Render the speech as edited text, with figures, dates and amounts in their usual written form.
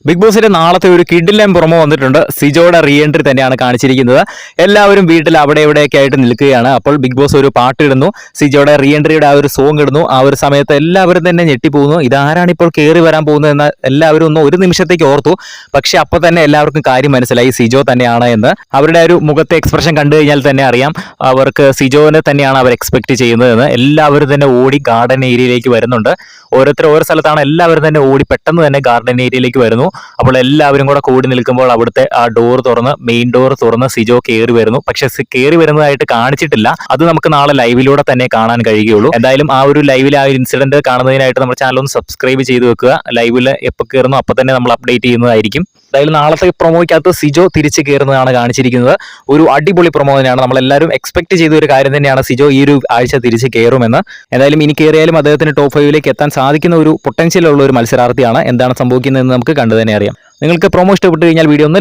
Big ബോസിന്റെ നാളത്തെ ഒരു കിഡിലം പ്രൊമോ വന്നിട്ടുണ്ട്. സിജോയുടെ റീ എൻട്രി തന്നെയാണ് കാണിച്ചിരിക്കുന്നത്. എല്ലാവരും വീട്ടിൽ അവിടെ എവിടെയൊക്കെ ആയിട്ട് നിൽക്കുകയാണ്. അപ്പോൾ ബിഗ് ബോസ് ഒരു പാട്ട് ഇടുന്നു, സിജോയുടെ റീ എൻട്രിയുടെ ആ ഒരു സോങ് ഇടുന്നു. ആ ഒരു സമയത്ത് എല്ലാവരും തന്നെ ഞെട്ടിപ്പോകുന്നു. ഇതാരാണ് ഇപ്പോൾ കയറി വരാൻ പോകുന്നത് എന്ന് എല്ലാവരും ഒന്ന് ഒരു നിമിഷത്തേക്ക് ഓർത്തു. പക്ഷെ അപ്പോൾ തന്നെ എല്ലാവർക്കും കാര്യം മനസ്സിലായി, സിജോ തന്നെയാണ് എന്ന്. അവരുടെ ഒരു മുഖത്തെ എക്സ്പ്രഷൻ കണ്ടു കഴിഞ്ഞാൽ തന്നെ അറിയാം അവർക്ക് സിജോനെ തന്നെയാണ് അവർ എക്സ്പെക്ട് ചെയ്യുന്നതെന്ന്. എല്ലാവരും തന്നെ ഓടി ഗാർഡൻ ഏരിയയിലേക്ക് വരുന്നുണ്ട്. ഓരോരുത്തർ ഓരോ സ്ഥലത്താണ്, എല്ലാവരും തന്നെ ഓടി പെട്ടെന്ന് തന്നെ ഗാർഡൻ ഏരിയയിലേക്ക് വരുന്നു. അപ്പോൾ എല്ലാവരും കൂടെ കൂടി നിൽക്കുമ്പോൾ അവിടുത്തെ ആ ഡോർ തുറന്ന്, മെയിൻ ഡോർ തുറന്ന് സിജോ കയറി വരുന്നു. പക്ഷെ കയറി വരുന്നതായിട്ട് കാണിച്ചിട്ടില്ല. അത് നമുക്ക് നാളെ ലൈവിലൂടെ തന്നെ കാണാൻ കഴിയുകയുള്ളൂ. എന്തായാലും ആ ഒരു ലൈവിൽ ആ ഒരു ഇൻസിഡന്റ് കാണുന്നതിനായിട്ട് നമ്മുടെ ചാനൽ ഒന്ന് സബ്സ്ക്രൈബ് ചെയ്ത് വെക്കുക. ലൈവിൽ എപ്പോൾ കയറുന്നു അപ്പോൾ തന്നെ നമ്മൾ അപ്ഡേറ്റ് ചെയ്യുന്നതായിരിക്കും. എന്തായാലും നാളത്തെ പ്രൊമോയ്ക്കകത്ത് സിജോ തിരിച്ച് കയറുന്നതാണ് കാണിച്ചിരിക്കുന്നത്. ഒരു അടിപൊളി പ്രൊമോ തന്നെയാണ്. നമ്മളെല്ലാവരും എക്സ്പെക്ട് ചെയ്ത ഒരു കാര്യം തന്നെയാണ് സിജോ ഈ ഒരു ആഴ്ച തിരിച്ച് കയറുമെന്ന്. എന്തായാലും ഇനി കയറിയാലും അദ്ദേഹത്തിന് ടോപ്പ് 5ലേക്ക് എത്താൻ സാധിക്കുന്ന ഒരു പൊട്ടൻഷ്യൽ ഉള്ള ഒരു മത്സരാർത്ഥിയാണ്. എന്താണ് സംഭവിക്കുന്നതെന്ന് നമുക്ക് കണ്ടു തന്നെ അറിയാം. നിങ്ങൾക്ക് പ്രൊമോ ഇഷ്ടപ്പെട്ട് കഴിഞ്ഞാൽ വീഡിയോ ഒന്ന്